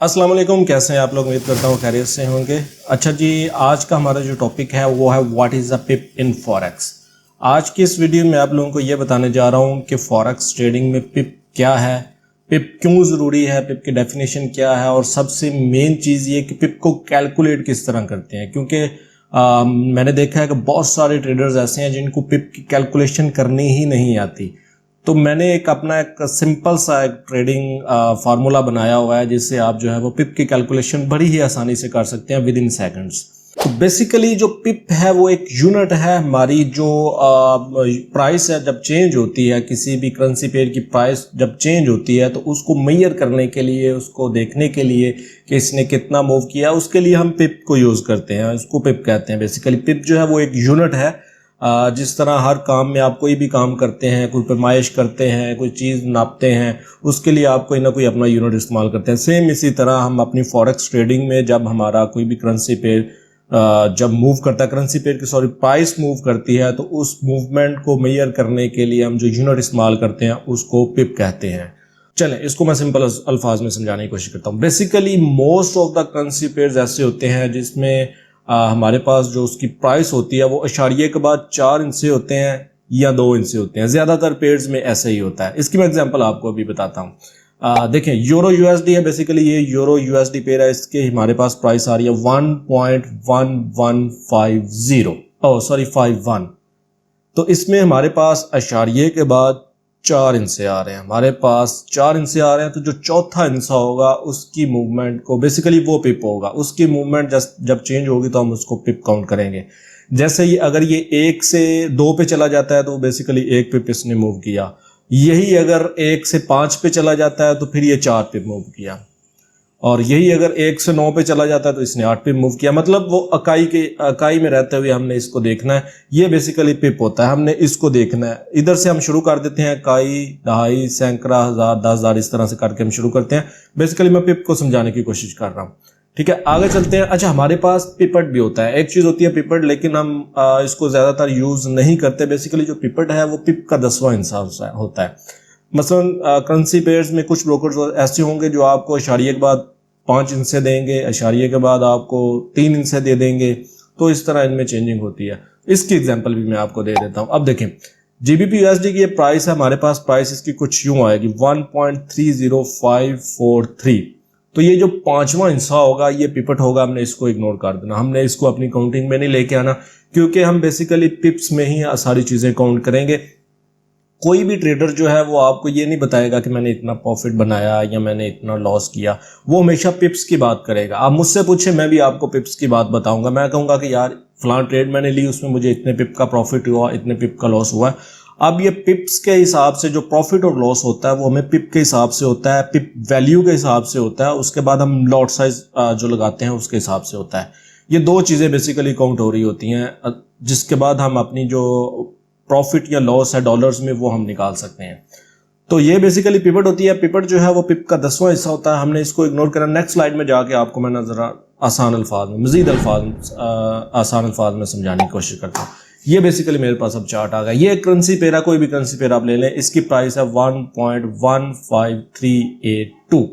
अस्सलाम वालेकुम, कैसे हैं आप लोग। उम्मीद करता हूँ खैरियत से होंगे। अच्छा जी, आज का हमारा जो टॉपिक है वो है what is the pip in forex. आज की इस वीडियो में आप लोगों को ये बताने जा रहा हूँ कि फॉरेक्स ट्रेडिंग में पिप क्या है, पिप क्यों ज़रूरी है, पिप की डेफिनेशन क्या है, और सबसे मेन चीज़ ये कि पिप को कैलकुलेट किस तरह करते हैं। क्योंकि मैंने देखा है कि बहुत सारे ट्रेडर्स ऐसे हैं जिनको पिप की कैलकुलेशन करनी ही नहीं आती। तो मैंने अपना एक सिंपल सा एक ट्रेडिंग फार्मूला बनाया हुआ है जिससे आप जो है वो पिप की कैलकुलेशन बड़ी ही आसानी से कर सकते हैं विद इन सेकेंड्स। तो बेसिकली जो पिप है वो एक यूनिट है हमारी, जो प्राइस है जब चेंज होती है, किसी भी करेंसी पेयर की प्राइस जब चेंज होती है तो उसको मेजर करने के लिए, उसको देखने के लिए कि इसने कितना मूव किया, उसके लिए हम पिप को यूज़ करते हैं। उसको पिप कहते हैं। बेसिकली पिप जो है वो एक यूनिट है। जिस तरह हर काम में आप कोई भी काम करते हैं, कोई पैमाइश करते हैं, कोई चीज़ नापते हैं, उसके लिए आप कोई ना कोई अपना यूनिट इस्तेमाल करते हैं। सेम इसी तरह हम अपनी फॉरेक्स ट्रेडिंग में जब हमारा कोई भी करेंसी पेयर जब मूव करता है, करेंसी पेयर की प्राइस मूव करती है, तो उस मूवमेंट को मेजर करने के लिए हम जो यूनिट इस्तेमाल करते हैं उसको पिप कहते हैं। चलें, इसको मैं सिंपल अल्फाज में समझाने की कोशिश करता हूँ। Basically most of the currency pairs ऐसे होते हैं जिसमें हमारे पास जो उसकी प्राइस होती है वो अशारिये के बाद 4 इंच से होते हैं या 2 इंच से होते हैं। ज़्यादातर पेयर्स में ऐसे ही होता है। इसकी मैं एग्जांपल आपको अभी बताता हूँ। देखें, यूरो यूएसडी है। बेसिकली ये यूरो यूएसडी पेयर है। इसके हमारे पास प्राइस आ रही है 1.1150 51। तो इसमें हमारे पास अशारिये के बाद 4 इंच से आ रहे हैं। हमारे पास 4 इंच से आ रहे हैं, तो जो चौथा इंसा होगा उसकी मूवमेंट को बेसिकली वो पिप होगा। उसकी मूवमेंट जब चेंज होगी तो हम उसको पिप काउंट करेंगे। जैसे ये अगर ये 1 से 2 पे चला जाता है तो बेसिकली 1 पिप इसने मूव किया। यही अगर 1 से 5 पे चला जाता है तो फिर ये 4 पिप मूव किया। और यही अगर 1 से 9 पे चला जाता है तो इसने 8 पे मूव किया। मतलब वो इकाई में रहते हुए हमने इसको देखना है। ये बेसिकली पिप होता है, हमने इसको देखना है। इधर से हम शुरू कर देते हैं, इकाई, दहाई, सैकड़ा, हजार, 10,000, इस तरह से करके हम शुरू करते हैं। बेसिकली मैं पिप को समझाने की कोशिश कर रहा हूँ। ठीक है, आगे चलते हैं। अच्छा, हमारे पास पिपट भी होता है। एक चीज़ होती है पिपट, लेकिन हम इसको ज़्यादातर यूज़ नहीं करते। बेसिकली जो पिपट है वो पिप का 10वां हिस्सा होता है। मसलन करेंसी पेयर्स में कुछ ब्रोकर्स ऐसे होंगे जो आपको अशारिये के बाद 5 इंच से देंगे, अशारिये के बाद आपको 3 इंच से दे देंगे। तो इस तरह इनमें चेंजिंग होती है। इसकी एग्जांपल भी मैं आपको दे देता हूं। अब देखें, जीबीपी यूएसडी की ये प्राइस है। हमारे पास प्राइस इसकी कुछ यूं आएगी 1.30543। तो ये जो 5वां हिस्सा होगा ये पिपट होगा। हमने इसको इग्नोर कर देना, हमने इसको अपनी काउंटिंग में नहीं लेके आना, क्योंकि हम बेसिकली पिप्स में ही सारी चीज़ें काउंट करेंगे। कोई भी ट्रेडर जो है वो आपको ये नहीं बताएगा कि मैंने इतना प्रॉफिट बनाया या मैंने इतना लॉस किया। वो हमेशा पिप्स की बात करेगा। आप मुझसे पूछे, मैं भी आपको पिप्स की बात बताऊंगा। मैं कहूंगा कि यार फलां ट्रेड मैंने ली, उसमें मुझे इतने पिप का प्रॉफिट हुआ, इतने पिप का लॉस हुआ। अब ये पिप्स के हिसाब से जो प्रॉफिट और लॉस होता है वो हमें पिप के हिसाब से होता है, पिप वैल्यू के हिसाब से होता है। उसके बाद हम लॉट साइज जो लगाते हैं उसके हिसाब से होता है। ये दो चीज़ें बेसिकली काउंट हो रही होती हैं, जिसके बाद हम अपनी जो प्रॉफिट या लॉस है डॉलर्स में वो हम निकाल सकते हैं। तो ये बेसिकली पिवट होती है। पिवट जो है वो पिप का 10वां हिस्सा होता है। हमने इसको इग्नोर करा। नेक्स्ट स्लाइड में जाके आपको मैं जरा आसान अल्फाज में, मजीद आसान अल्फाज में समझाने की कोशिश करता हूँ। ये बेसिकली मेरे पास अब चार्ट आ गया। ये करेंसी पेयर है, कोई भी करेंसी पेयर आप ले लें, इसकी प्राइस है 1.15382।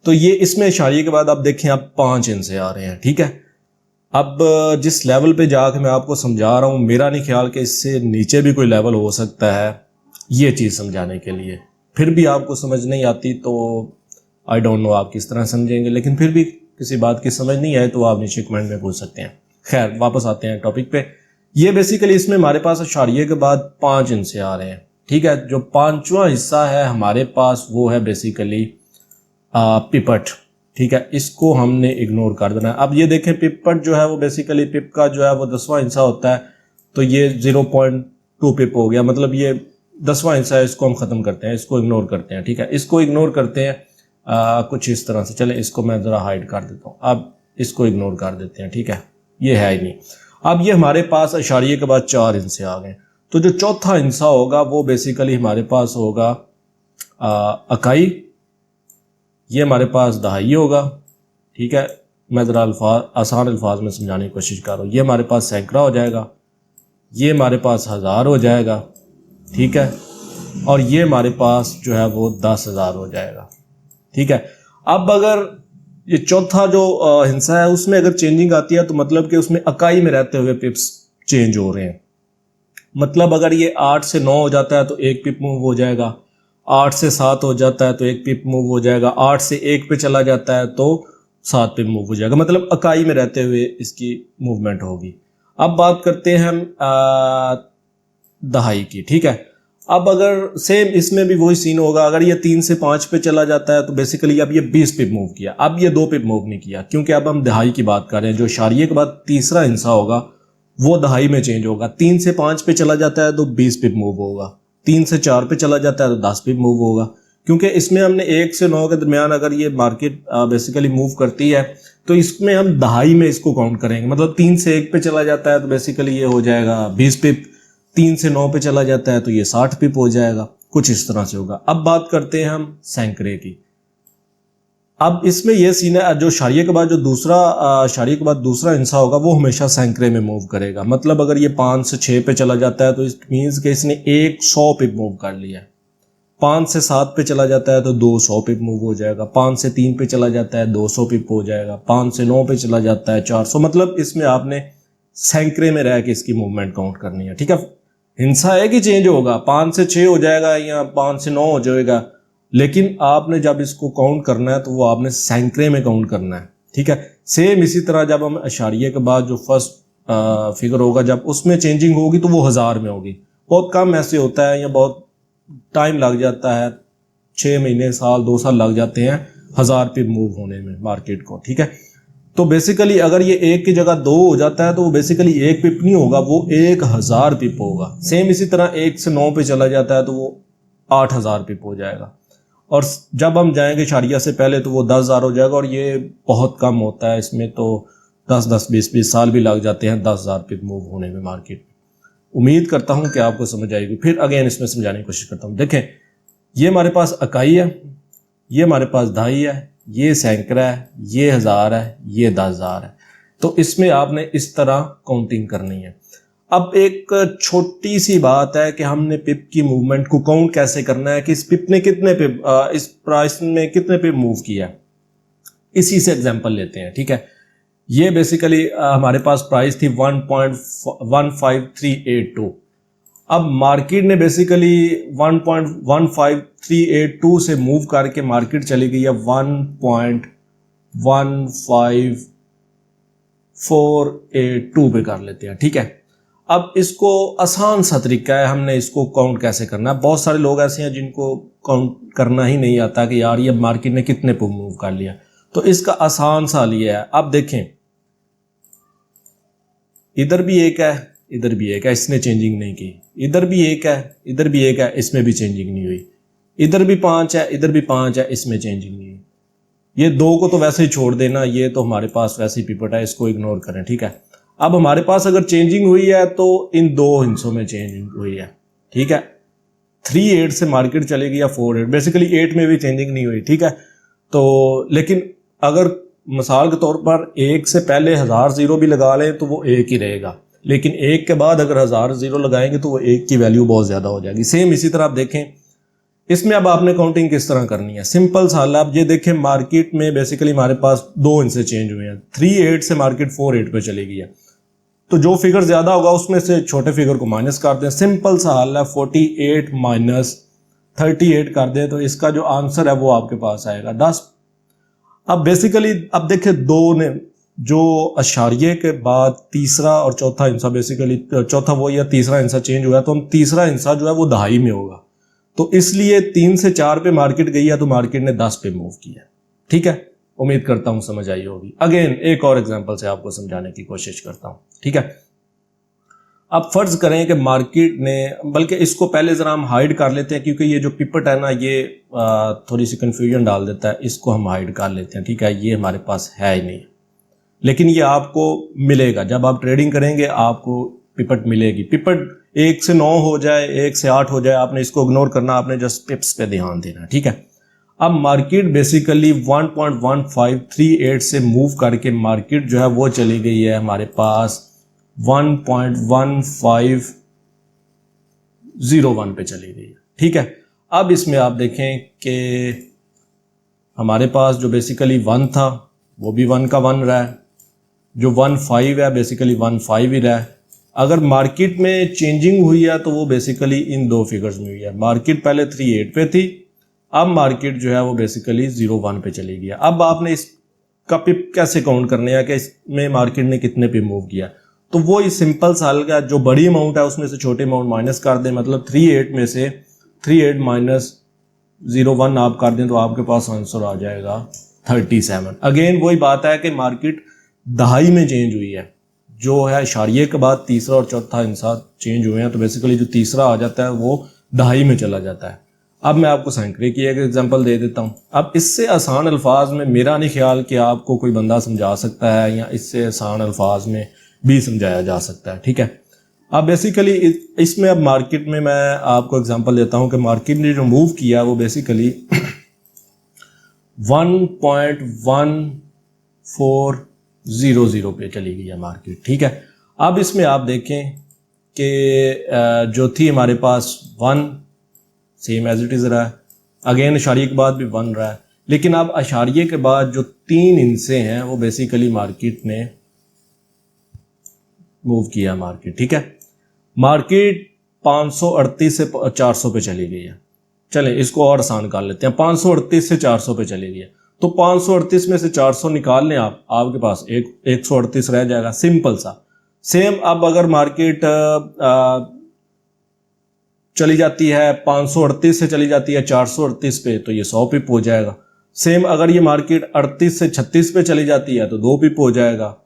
तो ये इसमें इशारिये के बाद आप देखें आप 5 इंच से आ रहे हैं। ठीक है, अब जिस लेवल पे जाके मैं आपको समझा रहा हूँ, मेरा नहीं ख्याल कि इससे नीचे भी कोई लेवल हो सकता है ये चीज़ समझाने के लिए। फिर भी आपको समझ नहीं आती तो आई डोंट नो आप किस तरह समझेंगे, लेकिन फिर भी किसी बात की समझ नहीं आए तो आप नीचे कमेंट में पूछ सकते हैं। खैर, वापस आते हैं टॉपिक पे। ये बेसिकली इसमें हमारे पास अशारिये के बाद 5 इंच से आ रहे हैं। ठीक है, जो 5वां हिस्सा है हमारे पास वो है बेसिकली पिपट। ठीक है, इसको हमने इग्नोर कर देना है। अब ये देखें, पिपट जो है वो बेसिकली पिप का जो है वो 10वां हिस्सा होता है। तो ये 0.2 पिप हो गया, मतलब ये 10वां हिस्सा है। इसको हम ख़त्म करते हैं, इसको इग्नोर करते हैं। ठीक है, इसको इग्नोर करते हैं कुछ इस तरह से। चले, इसको मैं ज़रा हाइड कर देता हूँ। अब इसको इग्नोर कर देते हैं। ठीक है, ये है ही नहीं। अब ये हमारे पास अशारिये के बाद 4 इंच से आ गए। तो जो चौथा हिस्सा होगा वो बेसिकली हमारे पास होगा इकाई, ये हमारे पास दहाई होगा। ठीक है, मैं ज़रा आसान अल्फाज में समझाने की कोशिश कर रहा हूँ। ये हमारे पास सैकड़ा हो जाएगा, ये हमारे पास 1000 हो जाएगा। ठीक है, और ये हमारे पास जो है वो 10,000 हो जाएगा। ठीक है, अब अगर ये चौथा जो हिस्सा है उसमें अगर चेंजिंग आती है तो मतलब कि उसमें इकाई में रहते हुए पिप्स चेंज हो रहे हैं। मतलब अगर ये 8 से 9 हो जाता है तो एक पिप मूव हो जाएगा, 8 से 7 हो जाता है तो एक पिप मूव हो जाएगा, 8 से 1 पे चला जाता है तो 7 पिप मूव हो जाएगा। मतलब इकाई में रहते हुए इसकी मूवमेंट होगी। अब बात करते हैं हम दहाई की, ठीक है। अब अगर सेम इसमें भी वही सीन होगा, अगर ये 3 से 5 पे चला जाता है तो बेसिकली अब ये 20 पिप मूव किया, अब ये 2 पिप मूव नहीं किया, क्योंकि अब हम दहाई की बात कर रहे हैं। जो इशारिये के बाद तीसरा हिस्सा होगा वो दहाई में चेंज होगा। 3 से 5 पे चला जाता है तो 20 पिप मूव होगा, 3 से 4 पे चला जाता है तो 10 पिप मूव होगा, क्योंकि इसमें हमने 1 से 9 के दरमियान अगर ये मार्केट बेसिकली मूव करती है तो इसमें हम दहाई में इसको काउंट करेंगे। मतलब 3 से 1 पे चला जाता है तो बेसिकली ये हो जाएगा 20 पिप, 3 से 9 पे चला जाता है तो ये 60 पिप हो जाएगा, कुछ इस तरह से होगा। अब बात करते हैं हम सैंकड़े की। अब इसमें यह सीन है, जो इशारिये के बाद जो दूसरा इशारिये के बाद दूसरा हिस्सा होगा वो हमेशा सैंकड़े में मूव करेगा। मतलब अगर ये 5 से 6 पे चला जाता है तो इट मीन्स कि इसने 100 पिप मूव कर लिया है। 5 से 7 पे चला जाता है तो 200 पिप मूव हो जाएगा, 5 से 3 पे चला जाता है 200 पिप हो जाएगा, 5 से 9 पे चला जाता है 400। मतलब इसमें आपने सैंकड़े में रह के इसकी मूवमेंट काउंट करनी है, ठीक है। हिस्सा है कि चेंज होगा, 5 से 6 हो जाएगा या 5 से 9 हो जाएगा, लेकिन आपने जब इसको काउंट करना है तो वो आपने सैंकड़े में काउंट करना है, ठीक है। सेम इसी तरह जब हम इशारिये के बाद जो फर्स्ट फिगर होगा जब उसमें चेंजिंग होगी तो वो 1000 में होगी। बहुत कम ऐसे होता है या बहुत टाइम लग जाता है, 6 महीने साल 2 साल लग जाते हैं 1000 पिप मूव होने में मार्केट को, ठीक है। तो बेसिकली अगर ये 1 की जगह 2 हो जाता है तो वो बेसिकली 1 पिप नहीं होगा, वो 1000 पिप होगा। सेम इसी तरह 1 से 9 पे चला जाता है तो वो 8000 पिप हो जाएगा। और जब हम जाएंगे इशारिया से पहले तो वो 10,000 हो जाएगा, और ये बहुत कम होता है, इसमें तो 10-10 20-20 साल भी लग जाते हैं 10,000 पिप मूव होने में मार्केट में। उम्मीद करता हूं कि आपको समझ आएगी। फिर अगेन इसमें समझाने की कोशिश करता हूं। देखें, ये हमारे पास इकाई है, ये हमारे पास दहाई है, ये सैकड़ा है, ये 1000 है, ये 10,000 है। तो इसमें आपने इस तरह काउंटिंग करनी है। अब एक छोटी सी बात है कि हमने पिप की मूवमेंट को काउंट कैसे करना है कि इस पिप ने कितने पिप इस प्राइस में कितने पिप मूव किया, इसी से एग्जांपल लेते हैं, ठीक है। ये बेसिकली हमारे पास प्राइस थी 1.15382। अब मार्केट ने बेसिकली 1.15382 से मूव करके मार्केट चली गई है 1.15482 पे कर लेते हैं, ठीक है। अब इसको आसान सा तरीका है, हमने इसको काउंट कैसे करना है। बहुत सारे लोग ऐसे हैं जिनको काउंट करना ही नहीं आता कि यार ये मार्केट ने कितने पे मूव कर लिया। तो इसका आसान सा लिया है। अब देखें, इधर भी एक है, इधर भी एक है, इसने चेंजिंग नहीं की। इधर भी एक है, इधर भी एक है, इसमें भी चेंजिंग नहीं हुई। इधर भी 5 है, इधर भी 5 है, इसमें चेंजिंग नहीं हुई। ये 2 को तो वैसे ही छोड़ देना, ये तो हमारे पास वैसे ही पिपट है, इसको इग्नोर करें, ठीक है। अब हमारे पास अगर चेंजिंग हुई है तो इन 2 हिस्सों में चेंजिंग हुई है, ठीक है। 3.8 से मार्केट चली गई या 4.8, बेसिकली 8 में भी चेंजिंग नहीं हुई, ठीक है। तो लेकिन अगर मिसाल के तौर पर 1 से पहले 1000 जीरो भी लगा लें तो वो 1 ही रहेगा, लेकिन 1 के बाद अगर 1000 जीरो लगाएंगे तो वो 1 की वैल्यू बहुत ज़्यादा हो जाएगी। सेम इसी तरह आप देखें, इसमें अब आपने काउंटिंग किस तरह करनी है। सिंपल सा हल, आप ये देखें, मार्केट में बेसिकली हमारे पास 2 हिस्से चेंज हुए हैं। 3.8 से मार्केट 4.8 पे चली गई है, तो जो फिगर ज्यादा होगा उसमें से छोटे फिगर को माइनस कर दें। सिंपल सा हल है, 48 माइनस 38 कर दें तो इसका जो आंसर है वो आपके पास आएगा 10। अब बेसिकली अब देखिए, 2 ने जो अशारिये के बाद तीसरा और चौथा हिस्सा, बेसिकली चौथा वो या तीसरा हिस्सा चेंज हुआ है, तो हम तीसरा हिस्सा जो है वो दहाई में होगा। तो इसलिए 3 से 4 पे मार्केट गई है तो मार्केट ने 10 पे मूव किया, ठीक है। उम्मीद करता हूं समझ आई होगी। अगेन एक और एग्जांपल से आपको समझाने की कोशिश करता हूं, ठीक है। अब फर्ज करें कि मार्केट ने, बल्कि इसको पहले जरा हम हाइड कर लेते हैं, क्योंकि ये जो पिपट है ना ये थोड़ी सी कंफ्यूजन डाल देता है। इसको हम हाइड कर लेते हैं, ठीक है। ये हमारे पास है ही नहीं, लेकिन ये आपको मिलेगा जब आप ट्रेडिंग करेंगे, आपको पिपट मिलेगी। पिपट 1 से 9 हो जाए, 1 से 8 हो जाए, आपने इसको इग्नोर करना, आपने जस्ट पिप्स पे ध्यान देना, ठीक है। अब मार्केट बेसिकली 1.1538 से मूव करके मार्केट जो है वो चली गई है हमारे पास 1.1501 पे चली गई है, ठीक है। अब इसमें आप देखें कि हमारे पास जो बेसिकली 1 था वो भी 1 का 1 रहा है, जो 1.5 है बेसिकली 1.5 ही रहा है। अगर मार्केट में चेंजिंग हुई है तो वो बेसिकली इन दो फिगर्स में हुई है। मार्केट पहले 3.8 पे थी, अब मार्केट जो है वो बेसिकली 0.1 पे चली गई। अब आपने इसका पिप कैसे काउंट करने हैं कि इसमें मार्केट ने कितने पिप मूव किया, तो वो इस सिंपल साल का जो बड़ी अमाउंट है उसमें से छोटे अमाउंट माइनस कर दें, मतलब 3.8 में से 3.8 माइनस 0.1 आप कर दें तो आपके पास आंसर आ जाएगा 37। अगेन वही बात है कि मार्केट दहाई में चेंज हुई है, जो है इशारिये के बाद तीसरा और चौथा इंसान चेंज हुए हैं, तो बेसिकली जो तीसरा आ जाता है वो दहाई में चला जाता है। अब मैं आपको सैकड़े की एक एग्जांपल दे देता हूँ। अब इससे आसान अल्फाज में मेरा नहीं ख्याल कि आपको कोई बंदा समझा सकता है, या इससे आसान अल्फाज में भी समझाया जा सकता है, ठीक है। अब बेसिकली इसमें अब मार्केट में मैं आपको एग्जांपल देता हूँ कि मार्केट ने जो मूव किया वो बेसिकली 1.1400 पे चली गई है मार्केट, ठीक है। अब इसमें आप देखें कि जो थी हमारे पास 1 सेम एज इट इज़ रहा है, अगेन इशारिये के बाद भी 1 रहा है, लेकिन अब इशारिये के बाद जो 3 हिस्से हैं वो बेसिकली मार्केट ने मूव किया मार्केट, ठीक है। मार्केट 538 से 400 पे चली गई है। चलें इसको और आसान कर लेते हैं, 538 से 400 पे चली गई है, तो 538 में से 400 निकाल लें आप, आपके पास 138 रह जाएगा, सिंपल सा। सेम अब अगर मार्केट चली जाती है 538 से चली जाती है 438 पे तो ये 100 पिप हो जाएगा। सेम अगर ये मार्केट 38 से 36 पे चली जाती है तो 2 पिप हो जाएगा।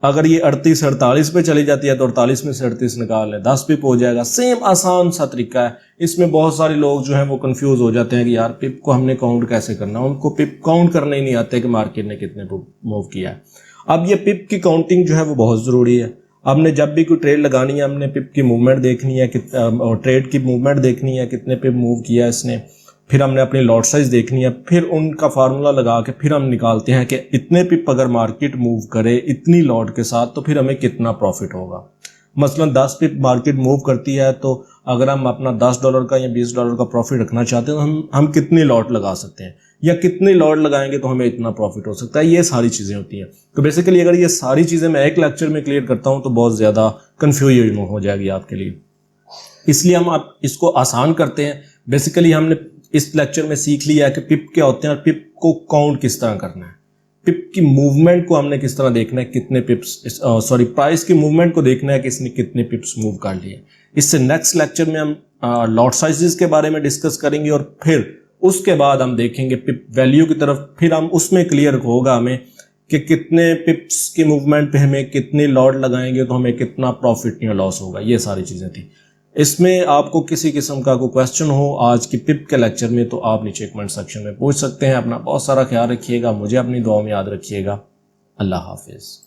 अगर ये 38 से 48 पे चली जाती है तो 48 में से 38 निकाल लें, 10 पिप हो जाएगा। सेम आसान सा तरीका है। इसमें बहुत सारे लोग जो हैं वो कंफ्यूज हो जाते हैं कि यार पिप को हमने काउंट कैसे करना है, उनको पिप काउंट करने ही नहीं आते कि मार्केट ने कितने मूव किया है। अब ये पिप की काउंटिंग जो है वो बहुत ज़रूरी है। हमने जब भी कोई ट्रेड लगानी है हमने पिप की मूवमेंट देखनी है, ट्रेड की मूवमेंट देखनी है, कितने पिप मूव किया इसने, फिर हमने अपनी लॉट साइज देखनी है, फिर उनका फार्मूला लगा के फिर हम निकालते हैं कि इतने पिप अगर मार्केट मूव करे इतनी लॉट के साथ तो फिर हमें कितना प्रॉफिट होगा। मसलन 10 पिप मार्केट मूव करती है तो अगर हम अपना $10 का या $20 का प्रॉफिट रखना चाहते हैं तो हम कितनी लॉट लगा सकते हैं, या कितनी लॉट लगाएंगे तो हमें इतना प्रॉफिट हो सकता है। ये सारी चीज़ें होती हैं। तो बेसिकली अगर ये सारी चीज़ें मैं एक लेक्चर में क्लियर करता हूँ तो बहुत ज़्यादा कन्फ्यूजन हो जाएगी आपके लिए, इसलिए हम आप इसको आसान करते हैं। बेसिकली हमने इस लेक्चर में सीख लिया है कि पिप क्या होते हैं और पिप को काउंट किस तरह करना है, पिप की मूवमेंट को हमने किस तरह देखना है, कितने पिप्स प्राइस की मूवमेंट को देखना है कि इसने कितने पिप्स मूव कर लिए। इससे नेक्स्ट लेक्चर में हम लॉट साइजेस के बारे में डिस्कस करेंगे और फिर उसके बाद हम देखेंगे पिप वैल्यू की तरफ, फिर हम उसमें क्लियर होगा हमें कि कितने पिप्स की मूवमेंट पे हमें कितनी लॉट लगाएंगे तो हमें कितना प्रॉफिट या लॉस होगा। ये सारी चीज़ें थी। इसमें आपको किसी किस्म का कोई क्वेश्चन हो आज की पिप के लेक्चर में तो आप नीचे कमेंट सेक्शन में पूछ सकते हैं। अपना बहुत सारा ख्याल रखिएगा, मुझे अपनी दुआ में याद रखिएगा। अल्लाह हाफिज़।